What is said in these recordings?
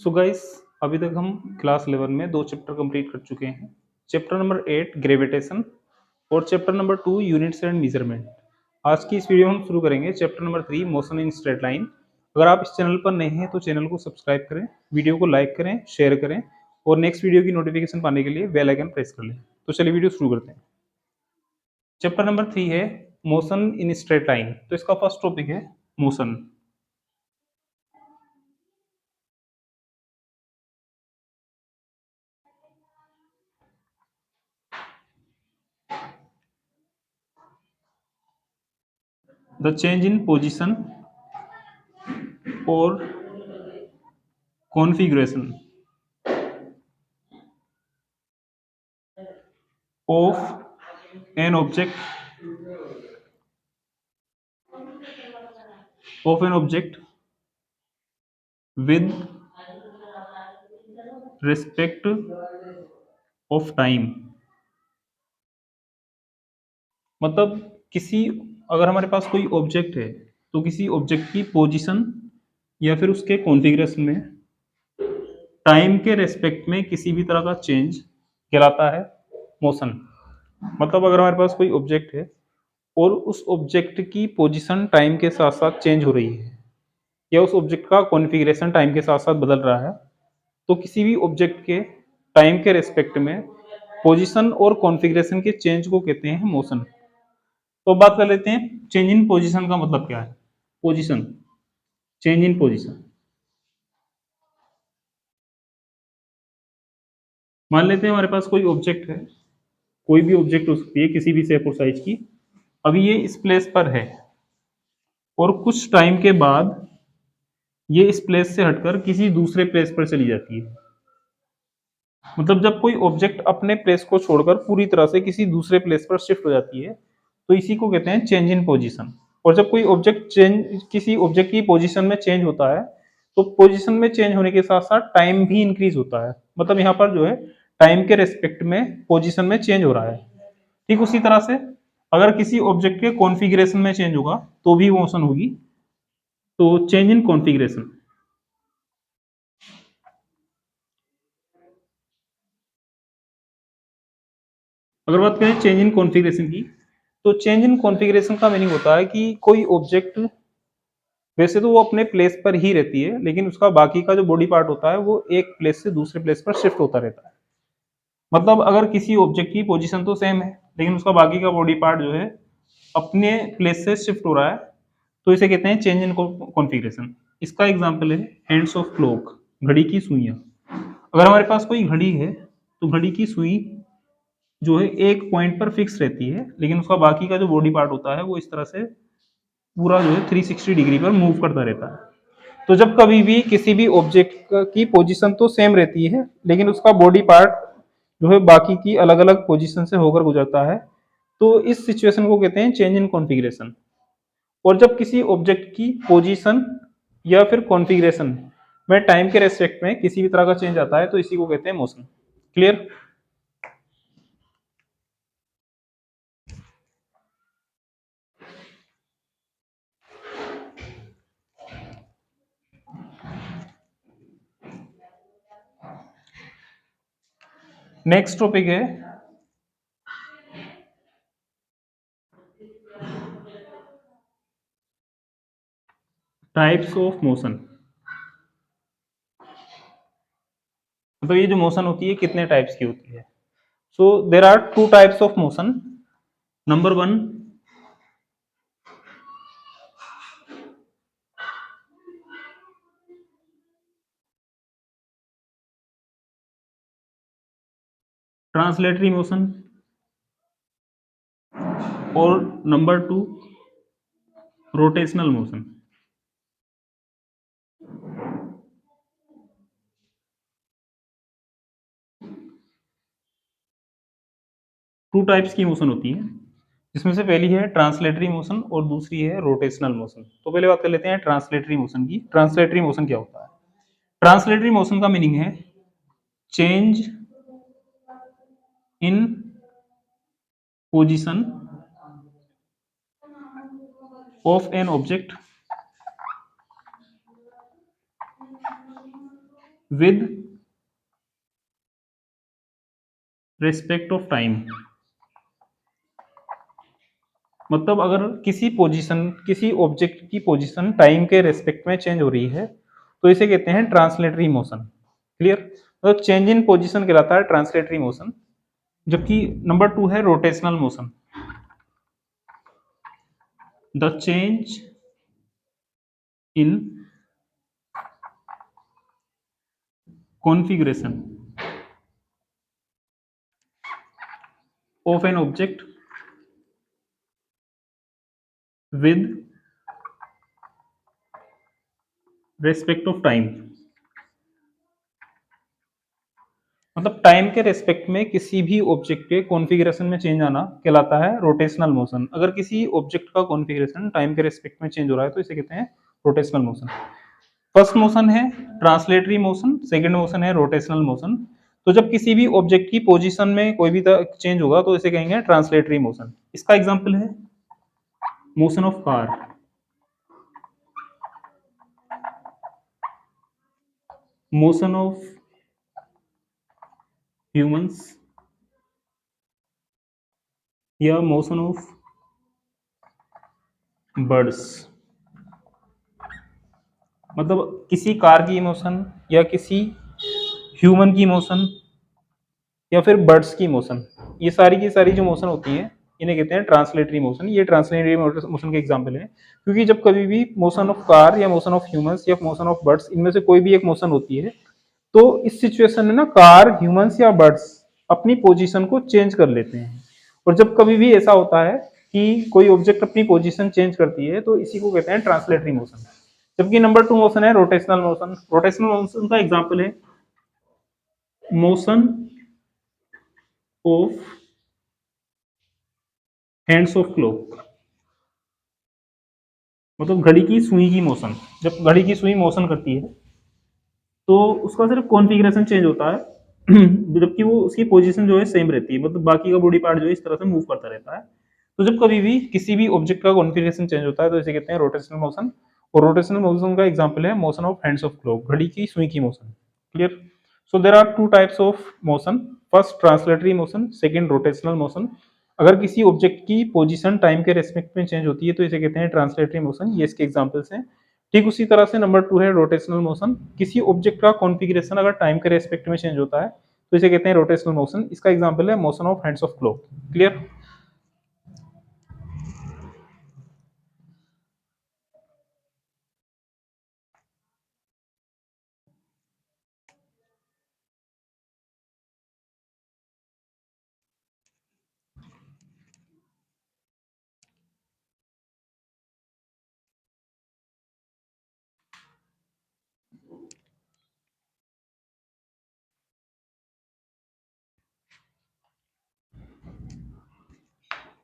So guys, अभी तक हम क्लास 11 में 2 चैप्टर कंप्लीट कर चुके हैं। चैप्टर नंबर 8 ग्रेविटेशन और chapter number 2 units and measurement. आज की इस वीडियो में हम शुरू करेंगे chapter number 3 motion in straight line. अगर आप इस चैनल पर नए हैं तो चैनल को सब्सक्राइब करें, वीडियो को लाइक करें, शेयर करें और नेक्स्ट वीडियो की नोटिफिकेशन पाने के लिए बेल आइकन प्रेस कर लें। तो चलिए वीडियो शुरू करते हैं। चैप्टर नंबर 3 है मोशन इन स्ट्रेट लाइन। तो इसका फर्स्ट टॉपिक है motion. The change in position और configuration of an object with respect of time। मतलब किसी अगर हमारे पास कोई ऑब्जेक्ट है तो किसी ऑब्जेक्ट की पोजीशन या फिर उसके कॉन्फ़िगरेशन में टाइम के रेस्पेक्ट में किसी भी तरह का चेंज कहलाता है मोशन। मतलब अगर हमारे पास कोई ऑब्जेक्ट है और उस ऑब्जेक्ट की पोजीशन टाइम के साथ साथ चेंज हो रही है या उस ऑब्जेक्ट का कॉन्फ़िगरेशन टाइम के साथ साथ बदल रहा है, तो किसी भी ऑब्जेक्ट के टाइम के रेस्पेक्ट में पोजीशन और कॉन्फ़िगरेशन के चेंज को कहते हैं मोशन। तो बात कर लेते हैं चेंज इन पोजीशन का मतलब क्या है। Position, change in position. मान लेते हैं हमारे पास कोई ऑब्जेक्ट है, कोई भी ऑब्जेक्ट हो सकती है किसी भी शेप और साइज की। अभी ये इस प्लेस पर है और कुछ टाइम के बाद ये इस प्लेस से हटकर किसी दूसरे प्लेस पर चली जाती है। मतलब जब कोई ऑब्जेक्ट अपने प्लेस को छोड़कर पूरी तरह से किसी दूसरे प्लेस पर शिफ्ट हो जाती है तो इसी को कहते हैं चेंज इन पोजीशन। और जब कोई ऑब्जेक्ट चेंज किसी ऑब्जेक्ट की पोजीशन में चेंज होता है तो पोजीशन में चेंज होने के साथ साथ टाइम भी इंक्रीज होता है। मतलब यहाँ पर जो है टाइम के रेस्पेक्ट में पोजीशन में चेंज हो रहा है। ठीक उसी तरह से अगर किसी ऑब्जेक्ट के कॉन्फ़िगरेशन में चेंज होगा तो भी मोशन होगी। तो चेंज इन कॉन्फ़िगरेशन। अगर बात करें चेंज इन कॉन्फ़िगरेशन की, तो चेंज इन कॉन्फ़िगरेशन का मीनिंग होता है कि कोई ऑब्जेक्ट वैसे तो वो अपने प्लेस पर ही रहती है लेकिन उसका बाकी का जो बॉडी पार्ट होता है वो एक प्लेस से दूसरे प्लेस पर शिफ्ट होता रहता है। मतलब अगर किसी ऑब्जेक्ट की पोजीशन तो सेम है लेकिन उसका बाकी का बॉडी पार्ट जो है अपने प्लेस से शिफ्ट हो रहा है तो इसे कहते हैं चेंज इन कॉन्फ़िगरेशन। इसका एग्जांपल है हैंड्स ऑफ क्लॉक, घड़ी की सुइयां। अगर हमारे पास कोई घड़ी है तो घड़ी की सुई जो है एक पॉइंट पर फिक्स रहती है लेकिन उसका बाकी का जो बॉडी पार्ट होता है वो इस तरह से पूरा जो है 360 डिग्री पर मूव करता रहता है। तो जब कभी भी किसी भी ऑब्जेक्ट की पोजीशन तो सेम रहती है लेकिन उसका बॉडी पार्ट जो है बाकी की अलग अलग पोजीशन से होकर गुजरता है तो इस सिचुएशन को कहते हैं चेंज इन कॉन्फ़िगरेशन। और जब किसी ऑब्जेक्ट की पोजीशन या फिर कॉन्फ़िगरेशन में टाइम के रेस्पेक्ट में किसी भी तरह का चेंज आता है तो इसी को कहते हैं मोशन। क्लियर। नेक्स्ट टॉपिक है टाइप्स ऑफ मोशन। मतलब ये जो मोशन होती है कितने टाइप्स की होती है। So there are two types of motion. Number one, translatory motion और number two rotational motion. Two types की मोशन होती है जिसमें से पहली है ट्रांसलेटरी मोशन और दूसरी है रोटेशनल मोशन। तो पहले बात कर लेते हैं ट्रांसलेटरी मोशन की। ट्रांसलेटरी मोशन क्या होता है। ट्रांसलेटरी मोशन का मीनिंग है change in position of an object with respect of time. मतलब अगर किसी ऑब्जेक्ट की पोजीशन टाइम के रेस्पेक्ट में चेंज हो रही है तो इसे कहते हैं ट्रांसलेटरी मोशन। क्लियर? तो चेंज इन पोजीशन कहलाता है ट्रांसलेटरी मोशन। जबकि नंबर 2 है rotational motion. The change in configuration of an object with respect of time. मतलब टाइम के रेस्पेक्ट में किसी भी ऑब्जेक्ट के कॉन्फ़िगरेशन में चेंज आना कहलाता है रोटेशनल मोशन। अगर किसी ऑब्जेक्ट का कॉन्फ़िगरेशन टाइम के रेस्पेक्ट में चेंज हो रहा है तो इसे कहते हैं रोटेशनल मोशन। फर्स्ट मोशन है ट्रांसलेटरी मोशन, सेकंड मोशन है रोटेशनल मोशन। तो जब किसी भी ऑब्जेक्ट की पोजीशन में कोई भी चेंज होगा तो इसे कहेंगे ट्रांसलेटरी मोशन। इसका एग्जांपल है motion of car, motion of humans या मोशन ऑफ बर्ड्स। मतलब किसी कार की मोशन या किसी ह्यूमन की मोशन या फिर बर्ड्स की मोशन, ये सारी की सारी जो मोशन होती है इन्हें कहते हैं ट्रांसलेटरी मोशन। ये ट्रांसलेटरी मोशन के एग्जांपल है, क्योंकि जब कभी भी मोशन ऑफ कार या मोशन ऑफ ह्यूमंस या मोशन ऑफ बर्ड्स, इनमें से कोई भी एक मोशन होती है तो इस सिचुएशन में ना कार, ह्यूमंस या बर्ड्स अपनी पोजीशन को चेंज कर लेते हैं। और जब कभी भी ऐसा होता है कि कोई ऑब्जेक्ट अपनी पोजीशन चेंज करती है तो इसी को कहते हैं ट्रांसलेटरी मोशन। जबकि नंबर 2 मोशन है रोटेशनल मोशन। रोटेशनल मोशन का एग्जांपल है motion of hands of clock. मतलब घड़ी की सुई की मोशन। जब घड़ी की सुई मोशन करती है तो उसका सिर्फ कॉन्फ़िगरेशन चेंज होता है जबकि वो उसकी पोजीशन जो है सेम रहती है। मतलब बाकी का बॉडी पार्ट जो है इस तरह से मूव करता रहता है। तो जब कभी भी किसी भी ऑब्जेक्ट का कॉन्फ़िगरेशन चेंज होता है तो इसे कहते हैं रोटेशनल मोशन। और रोटेशनल मोशन का एग्जांपल है motion of hands of clock, घड़ी की सुई की motion. Clear? So there are two types of motion, first translatory motion, second rotational motion. अगर किसी ऑब्जेक्ट की पोजीशन टाइम के रेस्पेक्ट में चेंज होती है तो इसे कहते हैं ट्रांसलेटरी मोशन। ये इसके एग्जांपल्स हैं। ठीक उसी तरह से नंबर 2 है रोटेशनल मोशन। किसी ऑब्जेक्ट का कॉन्फ़िगरेशन अगर टाइम के रेस्पेक्ट में चेंज होता है तो इसे कहते हैं रोटेशनल मोशन। इसका एग्जांपल है motion of hands of clock. Clear?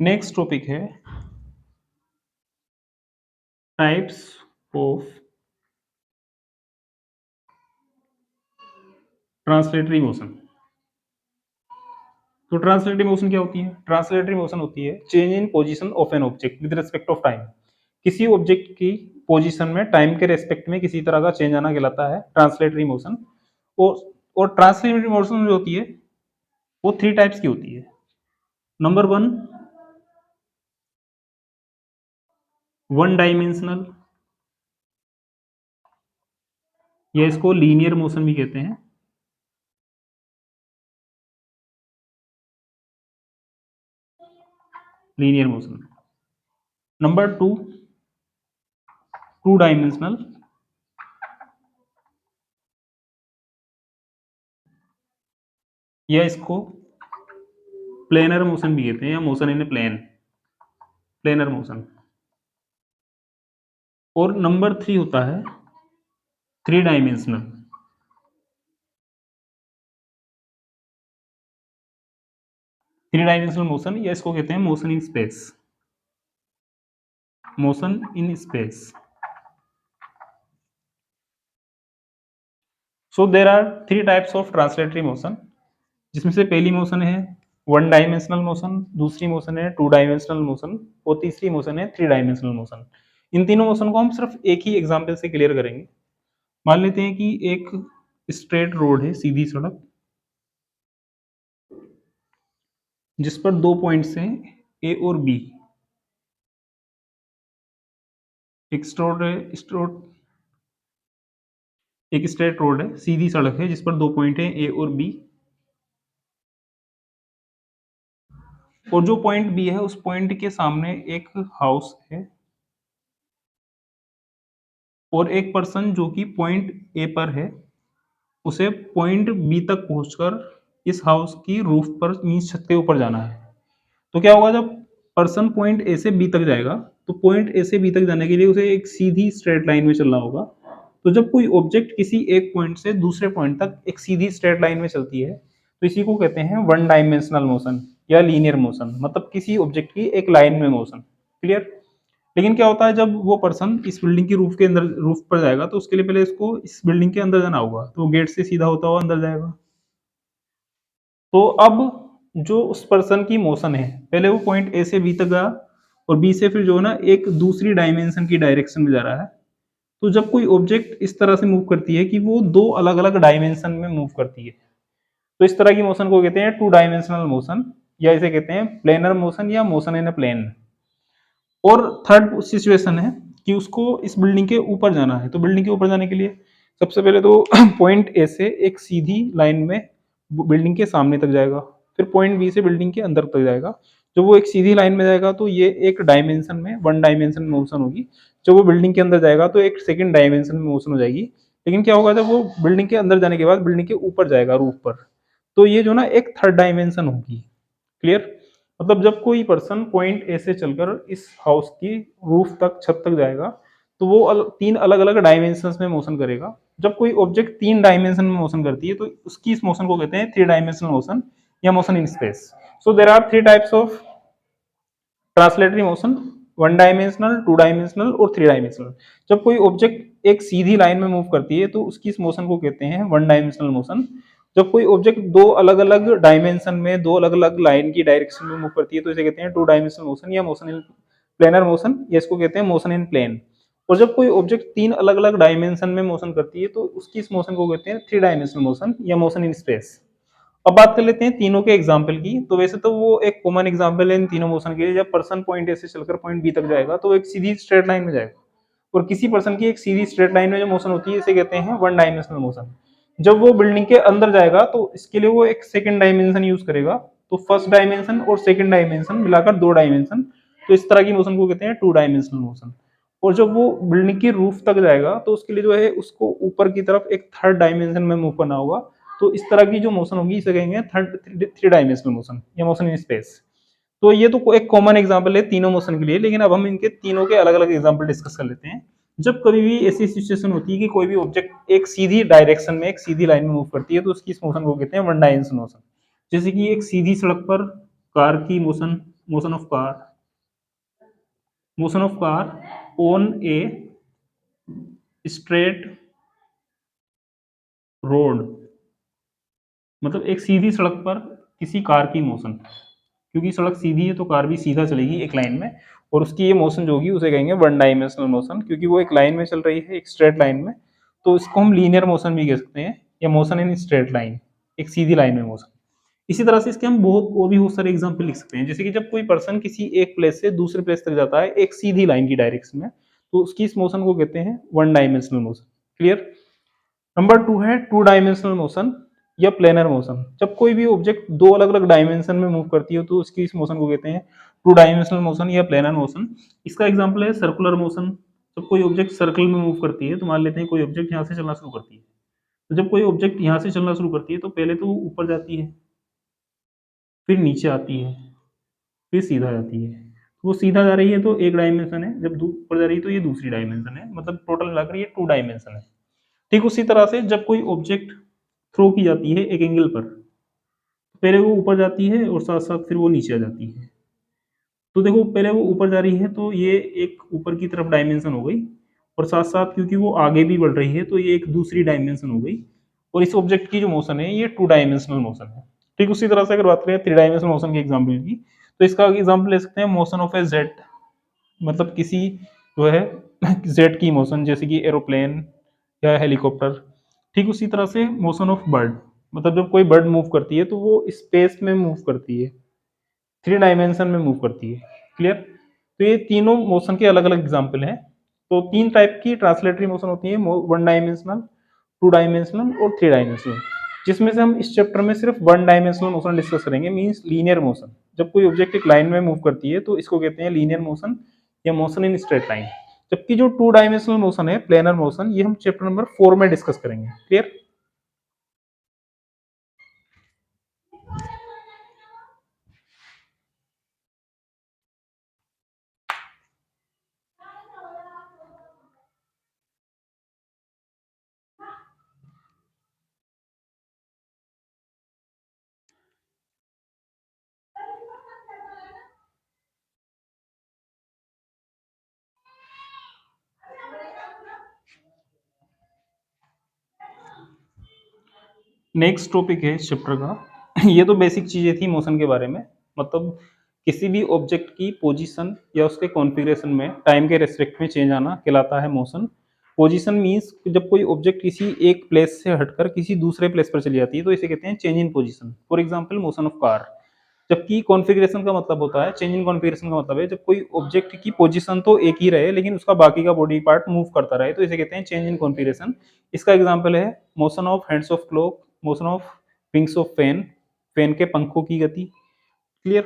Next topic है टाइप्स ऑफ ट्रांसलेटरी मोशन। तो ट्रांसलेटरी मोशन क्या होती है? ट्रांसलेटरी मोशन होती है change in position of an object with respect of time. किसी ऑब्जेक्ट की पोजीशन में टाइम के रेस्पेक्ट में किसी तरह का चेंज आना कहलाता है ट्रांसलेटरी मोशन। और और ट्रांसलेटरी मोशन जो होती है वो 3 टाइप्स की होती है। नंबर 1 वन डायमेंशनल, या इसको लीनियर मोशन भी कहते हैं। Linear motion. Number 2 two dimensional, या इसको प्लेनर मोशन भी कहते हैं, या motion in plane, planar motion. और नंबर 3 होता है three dimensional. Three dimensional motion, या इसको कहते हैं motion in space, motion in space. So there are 3 types of translatory motion, जिसमें से पहली मोशन है वन डायमेंशनल मोशन, दूसरी मोशन है टू डायमेंशनल मोशन, और तीसरी मोशन है थ्री डायमेंशनल मोशन। इन तीनों मोशन को हम सिर्फ एक ही एग्जाम्पल से क्लियर करेंगे। मान लेते हैं कि एक स्ट्रेट रोड है, सीधी सड़क, जिस पर 2 पॉइंट्स हैं ए और बी। एक स्ट्रेट रोड है, सीधी सड़क है, जिस पर 2 पॉइंट हैं ए और बी। और जो पॉइंट बी है उस पॉइंट के सामने एक हाउस है और एक पर्सन जो कि पॉइंट ए पर है, उसे पॉइंट बी तक पहुंचकर इस हाउस की रूफ पर मींस छत के ऊपर जाना है। तो क्या होगा, जब पर्सन पॉइंट ए से बी तक जाएगा तो पॉइंट ए से बी तक जाने के लिए उसे एक सीधी स्ट्रेट लाइन में चलना होगा। तो जब कोई ऑब्जेक्ट किसी एक पॉइंट से दूसरे पॉइंट तक एक सीधी स्ट्रेट लाइन में चलती है तो इसी को कहते हैं वन डायमेंशनल मोशन या लीनियर मोशन, मतलब किसी ऑब्जेक्ट की एक लाइन में मोशन। क्लियर। लेकिन क्या होता है, जब वो पर्सन इस बिल्डिंग की रूफ के अंदर रूफ पर जाएगा तो उसके लिए पहले इसको इस बिल्डिंग के अंदर जाना होगा, तो गेट से सीधा होता हुआ अंदर जाएगा। तो अब जो उस पर्सन की मोशन है, पहले वो पॉइंट ए से बी तक गया और बी से फिर जो है ना एक दूसरी डायमेंशन की डायरेक्शन में जा रहा है। तो जब कोई ऑब्जेक्ट इस तरह से मूव करती है कि वो दो अलग अलग डायमेंशन में मूव करती है, तो इस तरह की मोशन को कहते हैं टू डायमेंशनल मोशन, या इसे कहते हैं प्लेनर मोशन या मोशन इन अ प्लेन। और थर्ड सिचुएशन है कि उसको इस बिल्डिंग के ऊपर जाना है, तो बिल्डिंग के ऊपर जाने के लिए सबसे पहले तो पॉइंट ए से एक सीधी लाइन में बिल्डिंग के सामने तक जाएगा, फिर पॉइंट बी से बिल्डिंग के अंदर तक जाएगा। जब वो एक सीधी लाइन में जाएगा तो ये एक डायमेंशन में वन डायमेंशन मोशन होगी। जब वो बिल्डिंग के अंदर जाएगा तो एक सेकंड डायमेंशन में मोशन हो जाएगी। लेकिन क्या होगा, जब वो बिल्डिंग के अंदर जाने के बाद बिल्डिंग के ऊपर जाएगा रूफ पर, तो ये जो ना एक थर्ड डायमेंशन होगी। क्लियर। मतलब जब कोई पर्सन पॉइंट ए से चलकर इस हाउस की रूफ तक छत तक जाएगा तो वो तीन अलग अलग डायमेंशंस में मोशन करेगा। जब कोई ऑब्जेक्ट तीन डायमेंशन में मोशन करती है तो उसकी इस मोशन को कहते हैं थ्री डायमेंशनल मोशन या motion in space. So there are three types of translatory motion, one dimensional, two dimensional और थ्री डायमेंशनल। जब कोई ऑब्जेक्ट एक सीधी लाइन में मूव करती है तो उसकी इस मोशन को कहते हैं वन डायमेंशनल मोशन। जब कोई ऑब्जेक्ट दो अलग अलग डायमेंशन में दो अलग अलग लाइन की डायरेक्शन में मूव करती है तो इसे कहते हैं टू डायमेंशनल मोशन या मोशन इन प्लेनर मोशन, या इसको कहते हैं मोशन इन प्लेन। और जब कोई ऑब्जेक्ट तीन अलग अलग डायमेंशन में मोशन करती है तो उसकी इस मोशन को कहते हैं थ्री डायमेंशनल मोशन या मोशन इन स्पेस। अब बात कर लेते हैं तीनों के एग्जाम्पल की। तो वैसे तो वो एक कॉमन एग्जाम्पल है इन तीनों मोशन के लिए, जब पर्सन पॉइंट ए से चलकर पॉइंट बी तक जाएगा तो एक सीधी स्ट्रेट लाइन में जाएगा, और किसी पर्सन की एक सीधी स्ट्रेट लाइन में जो मोशन होती है इसे कहते हैं वन डायमेंशनल मोशन। जब वो बिल्डिंग के अंदर जाएगा तो इसके लिए वो एक सेकंड डायमेंशन यूज करेगा, तो फर्स्ट डायमेंशन और सेकंड डायमेंशन मिलाकर दो डायमेंशन, तो इस तरह की मोशन को कहते हैं टू डायमेंशनल मोशन। और जब वो बिल्डिंग की रूफ तक जाएगा तो उसके लिए जो है उसको ऊपर की तरफ एक थर्ड डायमेंशन में मूव करना होगा, तो इस तरह की जो मोशन होगी इसे कहेंगे थर्ड थ्री डायमेंशनल मोशन या मोशन इन स्पेस। तो ये तो एक कॉमन एग्जांपल है तीनों मोशन के लिए, लेकिन अब हम इनके तीनों के अलग अलग एग्जांपल डिस्कस कर लेते हैं। जब कभी भी ऐसी सिचुएशन होती है कि कोई भी ऑब्जेक्ट एक सीधी डायरेक्शन में एक सीधी लाइन में मूव करती है तो उसकी इस मोशन को कहते हैं वन डायमेंशनल मोशन। जैसे कि एक सीधी सड़क पर कार की motion, motion of car on a straight road, मतलब एक सीधी सड़क पर किसी कार की मोशन, क्योंकि सड़क सीधी है तो कार भी सीधा चलेगी एक लाइन में, और उसकी ये मोशन जो होगी उसे कहेंगे वन डायमेंशनल मोशन, क्योंकि वो एक लाइन में चल रही है एक स्ट्रेट लाइन में। तो इसको हम लीनियर मोशन भी कह सकते हैं या मोशन इन स्ट्रेट लाइन, एक सीधी लाइन में मोशन। इसी तरह से इसके हम बहुत और भी बहुत सारे एग्जाम्पल लिख सकते हैं, जैसे कि जब कोई पर्सन किसी एक प्लेस से दूसरे प्लेस तक जाता है एक सीधी लाइन की डायरेक्शन में, तो उसकी इस मोशन को कहते हैं one dimensional motion. Clear. Number two है टू डायमेंशनल मोशन या प्लेनर मोशन। जब कोई भी ऑब्जेक्ट दो अलग अलग डायमेंशन में मूव करती है तो उसकी इस मोशन को कहते हैं टू डायमेंशनल मोशन या प्लेनर मोशन। इसका एग्जांपल है सर्कुलर मोशन। जब कोई ऑब्जेक्ट सर्कल में मूव करती है, तो मान लेते हैं कोई ऑब्जेक्ट यहाँ से चलना शुरू करती है, तो जब कोई ऑब्जेक्ट यहाँ से चलना शुरू करती है तो पहले तो वो ऊपर जाती है, फिर नीचे आती है, फिर सीधा जाती है। तो वो सीधा जा रही है तो एक डायमेंशन है, जब ऊपर जा रही है तो ये दूसरी डायमेंशन है, मतलब टोटल मिलाकर ये टू डायमेंशन है। ठीक उसी तरह से जब कोई ऑब्जेक्ट थ्रो की जाती है एक एंगल पर, पहले वो ऊपर जाती है और साथ साथ फिर वो नीचे आ जाती है। तो देखो पहले वो ऊपर जा रही है तो ये एक ऊपर की तरफ डायमेंशन हो गई, और साथ साथ क्योंकि वो आगे भी बढ़ रही है तो ये एक दूसरी डायमेंशन हो गई, और इस ऑब्जेक्ट की जो मोशन है ये टू डायमेंशनल मोशन है। ठीक उसी तरह से अगर बात करें थ्री डायमेंशनल मोशन के एग्जाम्पल की, तो इसका एग्जाम्पल ले सकते हैं मोशन ऑफ ए जेट, मतलब किसी जो है जेट की मोशन, जैसे कि एरोप्लेन या हेलीकॉप्टर। ठीक उसी तरह से मोशन ऑफ बर्ड, मतलब जब कोई बर्ड मूव करती है तो वो स्पेस में मूव करती है, थ्री डायमेंशन में मूव करती है। क्लियर? तो ये तीनों मोशन के अलग अलग एग्जाम्पल हैं। तो तीन टाइप की ट्रांसलेटरी मोशन होती है, वन डायमेंशनल, टू डायमेंशनल और थ्री डायमेंशनल, जिसमें से हम इस चैप्टर में सिर्फ वन डायमेंशनल मोशन डिस्कस करेंगे, मीन्स लीनियर मोशन। जब कोई ऑब्जेक्ट एक लाइन में मूव करती है तो इसको कहते हैं लीनियर मोशन या मोशन इन स्ट्रेट लाइन। जबकि जो टू डायमेंशनल मोशन है, प्लेनर मोशन, ये हम चैप्टर नंबर 4 में डिस्कस करेंगे। क्लियर? नेक्स्ट टॉपिक है इस चैप्टर का ये तो बेसिक चीजें थी मोशन के बारे में, मतलब किसी भी ऑब्जेक्ट की पोजीशन या उसके कॉन्फ़िगरेशन में टाइम के रेस्पेक्ट में चेंज आना कहलाता है मोशन। पोजीशन मींस जब कोई ऑब्जेक्ट किसी एक प्लेस से हटकर किसी दूसरे प्लेस पर चली जाती है तो इसे कहते हैं change in position. For example motion of car. जबकि कॉन्फ़िगरेशन का मतलब होता है, चेंज इन कॉन्फ़िगरेशन का मतलब है जब कोई ऑब्जेक्ट की पोजीशन तो एक ही रहे लेकिन उसका बाकी का बॉडी पार्ट मूव करता रहे, तो इसे कहते हैं चेंज इन कॉन्फ़िगरेशन। इसका एग्जांपल है motion of hands of clock, motion of wings of fan, fan के पंखों की गति। क्लियर?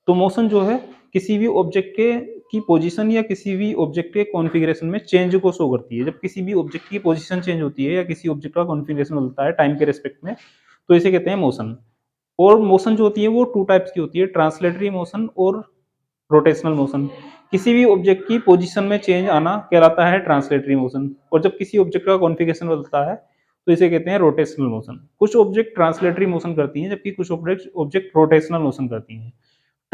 तो मोशन जो है किसी भी ऑब्जेक्ट के की पोजीशन या किसी भी ऑब्जेक्ट के कॉन्फ़िगरेशन में चेंज को शो करती है। जब किसी भी ऑब्जेक्ट की पोजीशन चेंज होती है या किसी ऑब्जेक्ट का कॉन्फ़िगरेशन बदलता है टाइम के रिस्पेक्ट में, तो इसे कहते हैं मोशन। और मोशन जो होती है वो टू टाइप्स की होती है, ट्रांसलेटरी मोशन और रोटेशनल मोशन। किसी भी ऑब्जेक्ट की पोजीशन में चेंज आना कहलाता है ट्रांसलेटरी मोशन, और जब किसी ऑब्जेक्ट का कॉन्फ़िगरेशन बदलता है तो इसे कहते हैं रोटेशनल मोशन। कुछ ऑब्जेक्ट ट्रांसलेटरी मोशन करती हैं जबकि कुछ ऑब्जेक्ट ऑब्जेक्ट रोटेशनल मोशन करती हैं।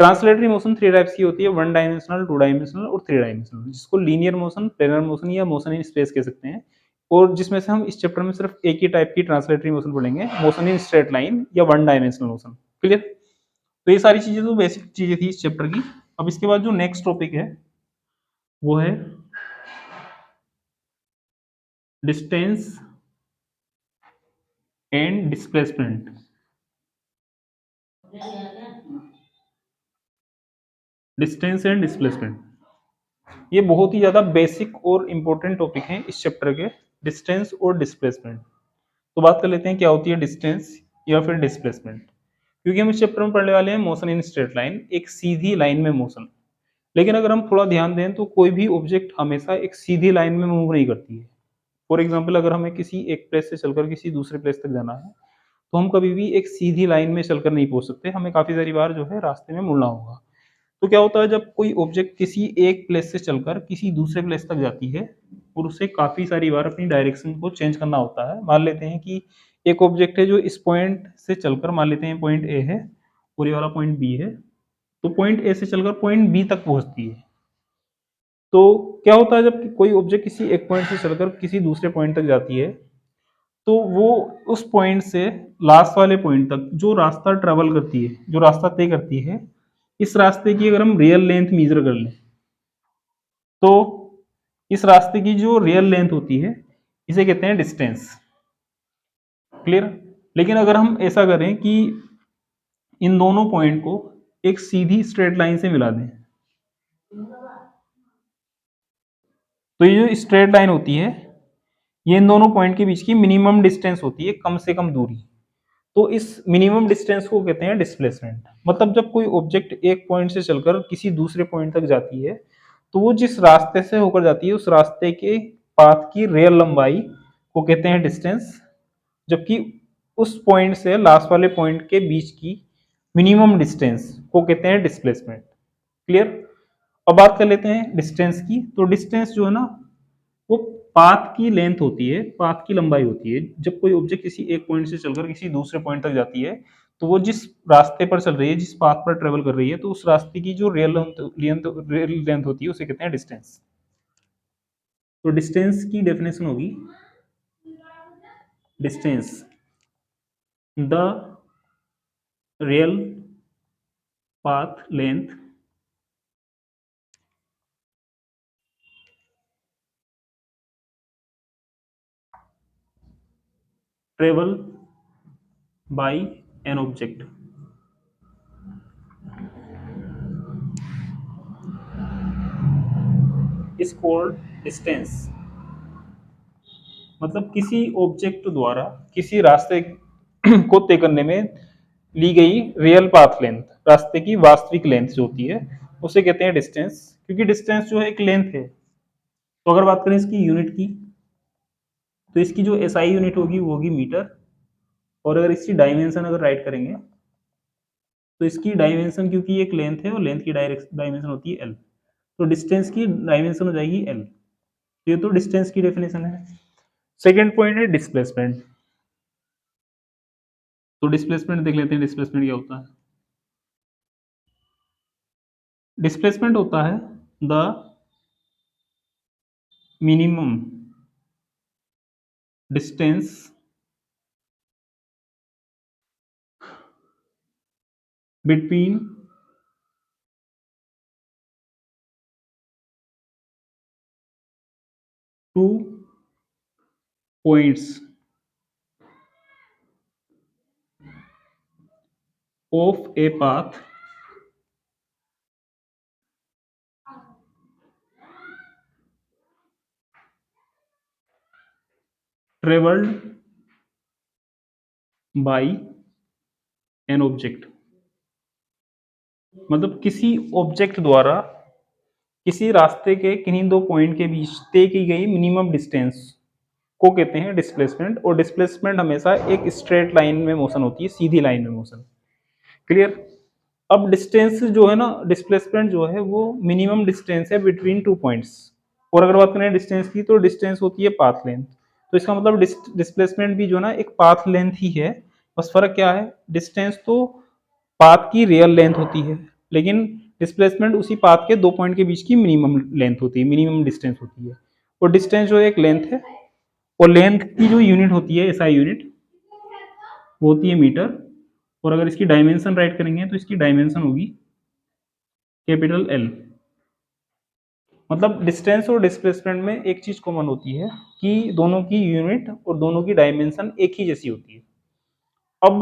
ट्रांसलेटरी मोशन थ्री टाइप्स की होती है, वन डायमेंशनल, टू डायमेंशनल और थ्री डायमेंशनल, जिसको लीनियर मोशन, प्लेनर मोशन या मोशन इन स्पेस कह सकते हैं। और जिसमें से हम इस चैप्टर में सिर्फ एक ही टाइप की ट्रांसलेटरी मोशन पढ़ेंगे, मोशन इन स्ट्रेट लाइन या वन डायमेंशनल मोशन। क्लियर? तो ये सारी चीजें तो बेसिक चीजें थी इस चैप्टर की। अब इसके बाद जो नेक्स्ट टॉपिक है वो है distance and displacement. Distance and displacement ये बहुत ही ज्यादा बेसिक और इंपॉर्टेंट टॉपिक है इस चैप्टर के, डिस्टेंस और डिस्प्लेसमेंट। तो बात कर लेते हैं क्या होती है डिस्टेंस या फिर डिस्प्लेसमेंट। क्योंकि हम इस चैप्टर में पढ़ने वाले हैं मोशन इन स्ट्रेट लाइन, एक सीधी लाइन में मोशन। लेकिन अगर हम थोड़ा ध्यान दें तो कोई भी ऑब्जेक्ट हमेशा एक सीधी लाइन में मूव नहीं करती है। फॉर एग्जाम्पल अगर हमें किसी एक प्लेस से चलकर किसी दूसरे प्लेस तक जाना है तो हम कभी भी एक सीधी लाइन में चलकर नहीं पहुंच सकते, हमें काफी सारी बार जो है रास्ते में मुड़ना होगा। तो क्या होता है जब कोई ऑब्जेक्ट किसी एक प्लेस से चलकर किसी दूसरे प्लेस तक जाती है और उसे काफी सारी बार अपनी डायरेक्शन को चेंज करना होता है। मान लेते हैं कि एक ऑब्जेक्ट है जो इस पॉइंट से चलकर, मान लेते हैं पॉइंट ए है और ये वाला पॉइंट बी है, तो पॉइंट ए से चलकर पॉइंट बी तक पहुंचती है। तो क्या होता है जब कोई ऑब्जेक्ट किसी एक पॉइंट से चलकर किसी दूसरे पॉइंट तक जाती है तो वो उस पॉइंट से लास्ट वाले पॉइंट तक जो रास्ता ट्रेवल करती है, जो रास्ता तय करती है, इस रास्ते की अगर हम रियल लेंथ मीजर कर लें तो इस रास्ते की जो रियल लेंथ होती है इसे कहते हैं डिस्टेंस। क्लियर? लेकिन अगर हम ऐसा करें कि इन दोनों पॉइंट को एक सीधी स्ट्रेट लाइन से मिला दें, तो ये जो स्ट्रेट लाइन होती है ये इन दोनों पॉइंट के बीच की मिनिमम डिस्टेंस होती है, कम से कम दूरी। तो इस मिनिमम डिस्टेंस को कहते हैं डिस्प्लेसमेंट। मतलब जब कोई ऑब्जेक्ट एक पॉइंट से चलकर किसी दूसरे पॉइंट तक जाती है तो वो जिस रास्ते से होकर जाती है उस रास्ते के पाथ की रियल लंबाई को कहते हैं डिस्टेंस, जबकि उस पॉइंट से लास्ट वाले पॉइंट के बीच की मिनिमम डिस्टेंस को कहते हैं डिस्प्लेसमेंट। क्लियर? अब बात कर लेते हैं डिस्टेंस की। तो डिस्टेंस जो है ना वो पाथ की लेंथ होती है, पाथ की लंबाई होती है। जब कोई ऑब्जेक्ट किसी एक पॉइंट से चलकर किसी दूसरे पॉइंट तक जाती है तो वो जिस रास्ते पर चल रही है, जिस पाथ पर ट्रेवल कर रही है, तो उस रास्ते की जो रियल लेंथ होती है उसे कहते हैं डिस्टेंस। तो डिस्टेंस की डेफिनेशन होगी distance, the real path length travel by an object is called distance. मतलब किसी ऑब्जेक्ट द्वारा किसी रास्ते को तय करने में ली गई रियल पाथ लेंथ, रास्ते की वास्तविक लेंथ जो होती है उसे कहते हैं डिस्टेंस। क्योंकि डिस्टेंस जो है एक लेंथ है। तो अगर बात करें इसकी यूनिट की, तो इसकी जो एसआई यूनिट होगी वो होगी मीटर। और अगर इसकी डायमेंशन अगर राइट करेंगे तो इसकी डायमेंशन, क्योंकि एक लेंथ है और लेंथ की डायमेंशन होती है एल, तो डिस्टेंस की डायमेंशन हो जाएगी एल। ये तो डिस्टेंस की डेफिनेशन है। सेकेंड पॉइंट है डिस्प्लेसमेंट। तो डिस्प्लेसमेंट देख लेते हैं, डिस्प्लेसमेंट क्या होता है। डिस्प्लेसमेंट होता है the minimum distance between two points of a path travelled by an object. मतलब किसी ऑब्जेक्ट द्वारा किसी रास्ते के किन्हीं दो पॉइंट के बीच तय की गई मिनिमम डिस्टेंस को कहते हैं डिस्प्लेसमेंट। और डिस्प्लेसमेंट हमेशा एक स्ट्रेट लाइन में मोशन होती है, सीधी लाइन में मोशन। क्लियर। अब डिस्टेंस जो है ना, डिस्प्लेसमेंट जो है वो मिनिमम डिस्टेंस है बिटवीन टू पॉइंट्स। और अगर बात करें डिस्टेंस की, तो डिस्टेंस होती है पाथ लेंथ। तो इसका मतलब डिस्प्लेसमेंट भी जो है ना एक पाथ लेंथ ही है। बस फर्क क्या है, डिस्टेंस तो पाथ की रियल लेंथ होती है, लेकिन डिस्प्लेसमेंट उसी पाथ के दो पॉइंट के बीच की मिनिमम लेंथ होती है, मिनिमम डिस्टेंस होती है। और डिस्टेंस जो है एक लेंथ है, और लेंथ की जो यूनिट होती है एसआई यूनिट वो होती है मीटर। और अगर इसकी डायमेंशन राइट करेंगे तो इसकी डायमेंशन होगी कैपिटल एल। मतलब डिस्टेंस और डिस्प्लेसमेंट में एक चीज कॉमन होती है कि दोनों की यूनिट और दोनों की डायमेंशन एक ही जैसी होती है। अब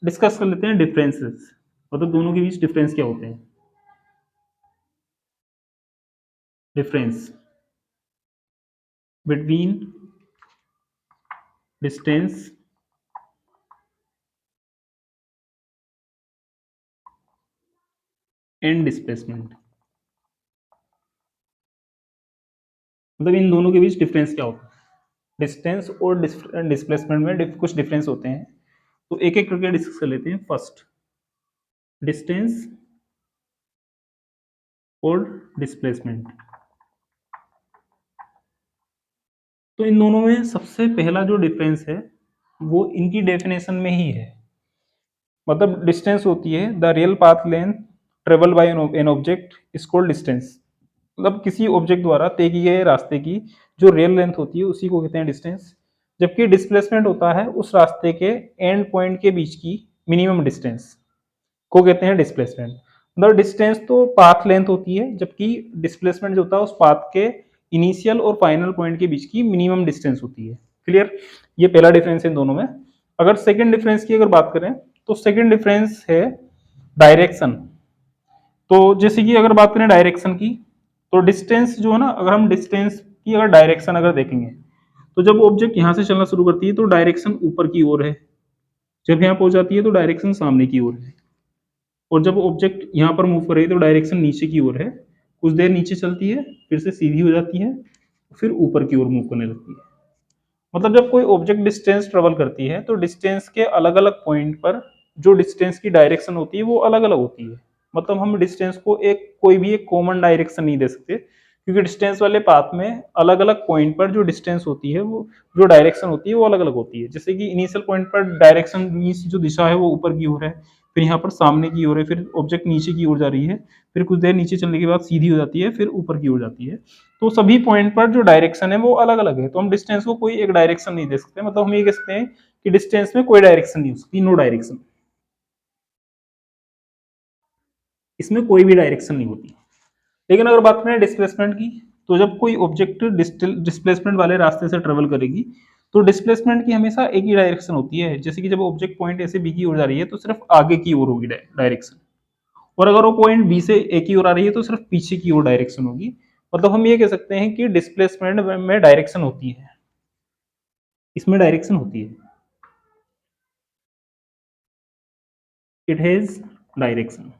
डिस्कस कर लेते हैं डिफरेंसेस, मतलब दोनों के बीच डिफरेंस क्या होते हैं। Difference between distance and displacement. मतलब इन दोनों के बीच डिफरेंस क्या होता है। डिस्टेंस और डिस्प्लेसमेंट में कुछ डिफरेंस होते हैं, तो एक एक करके डिस्कस कर लेते हैं। फर्स्ट, डिस्टेंस और डिस्प्लेसमेंट। तो इन दोनों में सबसे पहला जो डिफरेंस है वो इनकी डेफिनेशन में ही है। मतलब डिस्टेंस होती है the real path length travel by an object is called distance. मतलब किसी ऑब्जेक्ट द्वारा तय किए गए रास्ते की जो रियल लेंथ होती है उसी को कहते हैं डिस्टेंस। जबकि डिस्प्लेसमेंट होता है उस रास्ते के एंड पॉइंट के बीच की मिनिमम डिस्टेंस को कहते हैं डिस्प्लेसमेंट। मतलब डिस्टेंस तो पाथ लेंथ होती है, जबकि डिस्प्लेसमेंट जो होता है उस पाथ के इनिशियल और फाइनल पॉइंट के बीच की मिनिमम डिस्टेंस होती है। क्लियर। ये पहला डिफरेंस है इन दोनों में। अगर सेकंड डिफरेंस की अगर बात करें तो सेकंड डिफरेंस है डायरेक्शन। तो जैसे कि अगर बात करें डायरेक्शन की, तो डिस्टेंस जो है ना, अगर हम डिस्टेंस की अगर डायरेक्शन अगर देखेंगे तो जब ऑब्जेक्ट यहां से चलना शुरू करती है तो डायरेक्शन ऊपर की ओर है, जब यहाँ पहुंच जाती है तो डायरेक्शन सामने की ओर है। और जब ऑब्जेक्ट यहाँ पर मूव कर रही है तो डायरेक्शन नीचे की ओर है। कुछ देर नीचे चलती है, फिर से सीधी हो जाती है, फिर ऊपर की ओर मूव करने लगती है। मतलब जब कोई ऑब्जेक्ट डिस्टेंस ट्रेवल करती है तो डिस्टेंस के अलग अलग पॉइंट पर जो डिस्टेंस की डायरेक्शन होती है वो अलग अलग होती है। मतलब हम डिस्टेंस को एक कोई भी एक कॉमन डायरेक्शन नहीं दे सकते, क्योंकि डिस्टेंस वाले पाथ में अलग अलग पॉइंट पर जो डिस्टेंस होती है वो जो डायरेक्शन होती है वो अलग अलग होती है। जैसे कि इनिशियल पॉइंट पर डायरेक्शन मीन्स जो दिशा है वो ऊपर की ओर है, फिर यहाँ पर सामने की ओर है, फिर ऑब्जेक्ट नीचे की ओर जा रही है, फिर कुछ देर नीचे चलने के बाद सीधी हो जाती है, फिर ऊपर की ओर जाती है। तो सभी पॉइंट पर जो डायरेक्शन है वो अलग अलग है, तो हम डिस्टेंस को कोई एक डायरेक्शन नहीं दे सकते। मतलब हम ये कह सकते हैं कि डिस्टेंस में कोई डायरेक्शन नहीं हो सकती, नो डायरेक्शन, इसमें कोई भी डायरेक्शन नहीं होती। लेकिन अगर बात करें डिस्प्लेसमेंट की, तो जब कोई ऑब्जेक्ट डिस्प्लेसमेंट वाले रास्ते से ट्रेवल करेगी तो डिस्प्लेसमेंट की हमेशा एक ही डायरेक्शन होती है, जैसे कि जब ऑब्जेक्ट पॉइंट ए से बी की ओर जा रही है तो सिर्फ आगे की ओर होगी डायरेक्शन, और अगर वो पॉइंट बी से ए की ओर आ रही है तो सिर्फ पीछे की ओर डायरेक्शन होगी। मतलब हम ये कह सकते हैं कि डिस्प्लेसमेंट में डायरेक्शन होती है, इसमें डायरेक्शन होती है, इट हैज डायरेक्शन।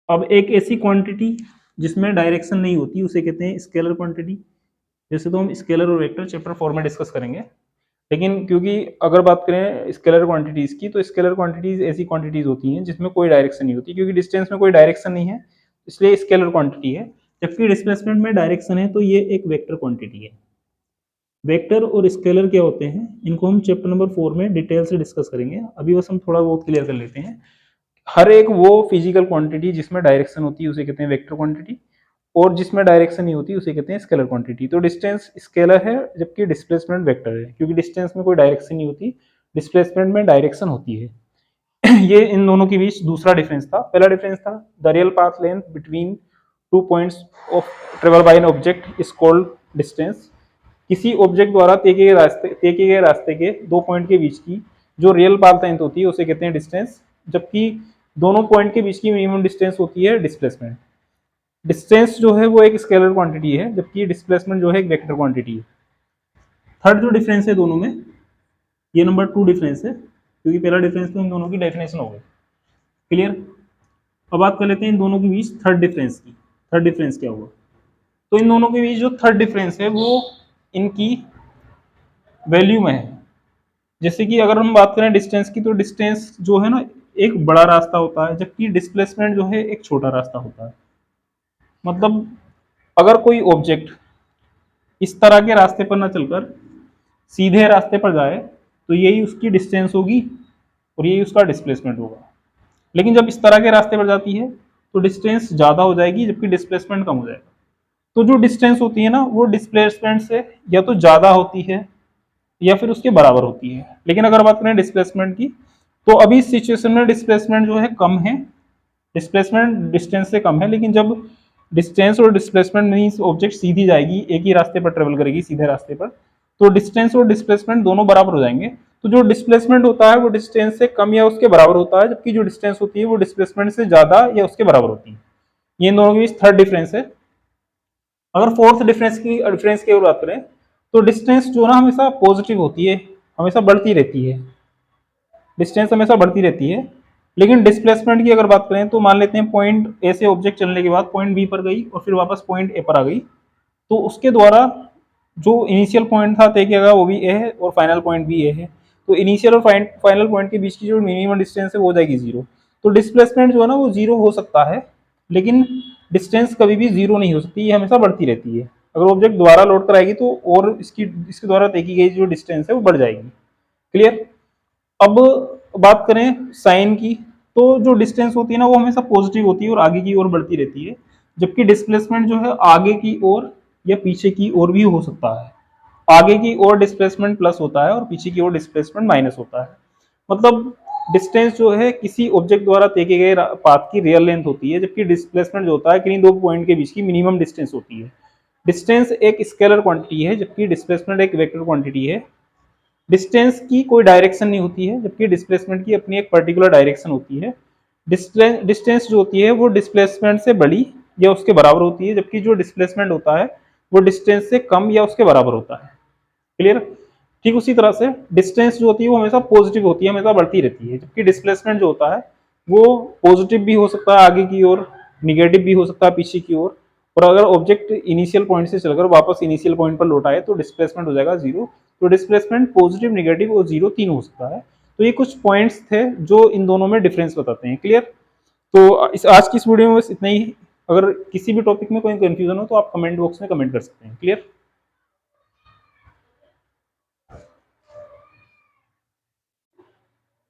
अब एक ऐसी क्वांटिटी जिसमें डायरेक्शन नहीं होती उसे कहते हैं स्केलर क्वांटिटी। जैसे तो हम स्केलर और वेक्टर चैप्टर 4 में डिस्कस करेंगे, लेकिन क्योंकि अगर बात करें स्केलर क्वांटिटीज की, तो स्केलर क्वांटिटीज ऐसी क्वांटिटीज होती हैं जिसमें कोई डायरेक्शन नहीं होती, क्योंकि डिस्टेंस में कोई डायरेक्शन नहीं है इसलिए स्केलर क्वांटिटी है। जबकि डिस्प्लेसमेंट में डायरेक्शन है तो ये एक वेक्टर क्वांटिटी है। वेक्टर और स्केलर क्या होते हैं, इनको हम चैप्टर नंबर 4 में डिटेल से डिस्कस करेंगे, अभी बस हम थोड़ा बहुत क्लियर कर लेते हैं। हर एक वो फिजिकल क्वांटिटी जिसमें डायरेक्शन होती है उसे कहते हैं वेक्टर क्वांटिटी, और जिसमें डायरेक्शन नहीं होती उसे कहते हैं स्केलर क्वांटिटी। तो डिस्टेंस स्केलर है जबकि डिस्प्लेसमेंट वेक्टर है, क्योंकि डिस्टेंस में कोई डायरेक्शन नहीं होती, डिस्प्लेसमेंट में डायरेक्शन होती है। ये इन दोनों के बीच दूसरा डिफरेंस था। पहला डिफरेंस था the real path length between two points of travel by an object is called distance. किसी ऑब्जेक्ट द्वारा तय किए गए रास्ते के दो पॉइंट के बीच की जो रियल पाथ लेंथ होती है उसे कहते हैं डिस्टेंस, जबकि दोनों पॉइंट के बीच की मिनिमम डिस्टेंस होती है डिस्प्लेसमेंट। डिस्टेंस जो है वो एक स्केलर क्वांटिटी है जबकि डिस्प्लेसमेंट जो है एक वेक्टर क्वांटिटी है। थर्ड जो डिफरेंस है दोनों में, ये नंबर 2 डिफरेंस है, क्योंकि पहला डिफरेंस तो इन दोनों की डेफिनेशन हो गई। क्लियर। अब बात कर लेते हैं इन दोनों के बीच थर्ड डिफरेंस की। थर्ड डिफरेंस क्या हुआ, तो इन दोनों के बीच जो थर्ड डिफरेंस है वो इनकी वैल्यू में है। जैसे कि अगर हम बात करें डिस्टेंस की, तो डिस्टेंस जो है ना एक बड़ा रास्ता होता है, जबकि डिस्प्लेसमेंट जो है एक छोटा रास्ता होता है। मतलब अगर कोई ऑब्जेक्ट इस तरह के रास्ते पर ना चलकर सीधे रास्ते पर जाए तो यही उसकी डिस्टेंस होगी और यही उसका डिस्प्लेसमेंट होगा। लेकिन जब इस तरह के रास्ते पर जाती है तो डिस्टेंस ज़्यादा हो जाएगी जबकि डिस्प्लेसमेंट कम हो जाएगा। तो जो डिस्टेंस होती है ना वो डिस्प्लेसमेंट से या तो ज़्यादा होती है या फिर उसके बराबर होती है। लेकिन अगर बात करें डिस्प्लेसमेंट की, तो अभी इस सिचुएशन में डिस्प्लेसमेंट जो है कम है, डिस्प्लेसमेंट डिस्टेंस से कम है। लेकिन जब डिस्टेंस और डिस्प्लेसमेंट मीन्स ऑब्जेक्ट सीधी जाएगी, एक ही रास्ते पर ट्रेवल करेगी सीधे रास्ते पर, तो डिस्टेंस और डिस्प्लेसमेंट दोनों बराबर हो जाएंगे। तो जो डिस्प्लेसमेंट होता है वो डिस्टेंस से कम या उसके बराबर होता है, जबकि जो डिस्टेंस होती है वो डिस्प्लेसमेंट से ज्यादा या उसके बराबर होती है। ये इन दोनों के बीच थर्ड डिफरेंस है। अगर फोर्थ डिफरेंस की बात करें, तो डिस्टेंस जो ना हमेशा पॉजिटिव होती है, हमेशा बढ़ती रहती है, डिस्टेंस हमेशा बढ़ती रहती है। लेकिन डिस्प्लेसमेंट की अगर बात करें तो मान लेते हैं पॉइंट ए से ऑब्जेक्ट चलने के बाद पॉइंट बी पर गई और फिर वापस पॉइंट ए पर आ गई, तो उसके द्वारा जो इनिशियल पॉइंट था तय किया गया वो भी ए है और फाइनल पॉइंट भी ए है। तो इनिशियल और फाइनल पॉइंट के बीच की जो मिनिमम डिस्टेंस है वो हो जाएगी जीरो। तो डिस्प्लेसमेंट जो है ना वो जीरो हो सकता है, लेकिन डिस्टेंस कभी भी जीरो नहीं हो सकती, ये हमेशा बढ़ती रहती है। अगर ऑब्जेक्ट दोबारा लोड कराएगी तो और इसके द्वारा तय की गई जो डिस्टेंस है वो बढ़ जाएगी। क्लियर। अब बात करें साइन की, तो जो डिस्टेंस होती है ना वो हमेशा पॉजिटिव होती है और आगे की ओर बढ़ती रहती है, जबकि डिस्प्लेसमेंट जो है आगे की ओर या पीछे की ओर भी हो सकता है। आगे की ओर डिस्प्लेसमेंट प्लस होता है और पीछे की ओर डिस्प्लेसमेंट माइनस होता है। मतलब डिस्टेंस जो है किसी ऑब्जेक्ट द्वारा तय किए गए पाथ की रियल लेंथ होती है, जबकि डिस्प्लेसमेंट जो होता है किन्हीं दो पॉइंट के बीच की मिनिमम डिस्टेंस होती है। डिस्टेंस एक स्केलर क्वांटिटी है जबकि डिस्प्लेसमेंट एक वेक्टर क्वांटिटी है। डिस्टेंस की कोई डायरेक्शन नहीं होती है जबकि डिस्प्लेसमेंट की अपनी एक पर्टिकुलर डायरेक्शन होती है। डिस्टेंस जो होती है वो डिस्प्लेसमेंट से बड़ी या उसके बराबर होती है, जबकि जो डिस्प्लेसमेंट होता है वो डिस्टेंस से कम या उसके बराबर होता है। क्लियर। ठीक उसी तरह से डिस्टेंस जो होती है वो हमेशा पॉजिटिव होती है, हमेशा बढ़ती रहती है, जबकि डिस्प्लेसमेंट जो होता है वो पॉजिटिव भी हो सकता है आगे की ओर, निगेटिव भी हो सकता है पीछे की ओर। और अगर ऑब्जेक्ट इनिशियल पॉइंट से चलकर वापस इनिशियल पॉइंट पर लौट आए तो डिस्प्लेसमेंट हो जाएगा जीरो। तो डिस्प्लेसमेंट पॉजिटिव, निगेटिव और जीरो तीन हो सकता है। तो ये कुछ पॉइंट्स थे जो इन दोनों में डिफरेंस बताते हैं। क्लियर। तो आज की इस वीडियो में बस इतना ही। अगर किसी भी टॉपिक में कोई कंफ्यूजन हो तो आप कमेंट बॉक्स में कमेंट कर सकते हैं। क्लियर।